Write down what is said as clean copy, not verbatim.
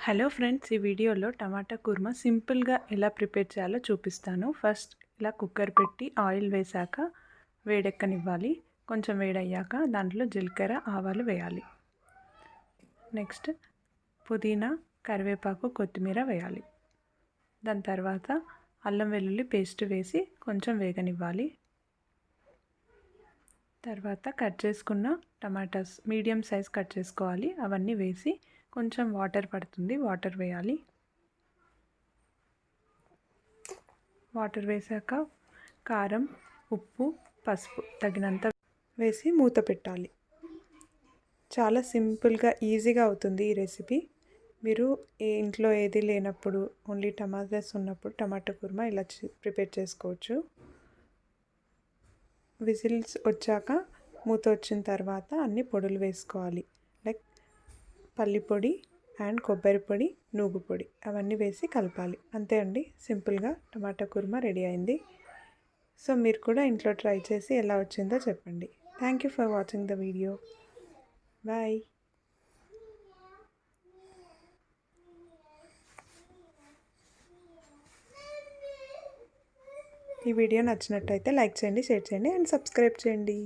Hello friends, ఈ వీడియోలో టమాటా కుర్మా సింపుల్గా ఎలా ప్రిపేర్ చేయాలో చూపిస్తాను. ఫస్ట్ ఇలా కుక్కర్ పెట్టి ఆయిల్ వేసాక వేడెక్కనివ్వాలి. కొంచెం వేడయ్యాక దాంట్లో జీలకర్ర ఆవాలు వేయాలి. నెక్స్ట్ పుదీనా, కరివేపాకు, కొత్తిమీర వేయాలి. దాని తర్వాత అల్లం వెల్లుల్లి పేస్ట్ వేసి కొంచెం వేగనివ్వాలి. తర్వాత కట్ చేసుకున్న టమాటాస్ మీడియం సైజ్ కట్ చేసుకోవాలి. అవన్నీ వేసి కొంచెం వాటర్ పడుతుంది, వాటర్ వేయాలి. వాటర్ వేసాక కారం, ఉప్పు, పసుపు తగినంత వేసి మూత పెట్టాలి. చాలా సింపుల్గా ఈజీగా అవుతుంది ఈ రెసిపీ. మీరు ఇంట్లో ఏది లేనప్పుడు ఓన్లీ టమాటాస్ ఉన్నప్పుడు టమాటా కుర్మా ఇలా ప్రిపేర్ చేసుకోవచ్చు. విజిల్స్ వచ్చాక మూత వచ్చిన తర్వాత అన్ని పొడులు వేసుకోవాలి. లైక్ పల్లి పొడి అండ్ కొబ్బరి పొడి, నూగు పొడి అవన్నీ వేసి కలపాలి. అంతే అండి, సింపుల్గా టమాటా కుర్మా రెడీ అయింది. సో మీరు కూడా ఇంట్లో ట్రై చేసి ఎలా వచ్చిందో చెప్పండి. Thank you for watching the video. Bye. ఈ వీడియో నచ్చినట్టయితే లైక్ చేయండి, షేర్ చేయండి అండ్ సబ్స్క్రైబ్ చేయండి.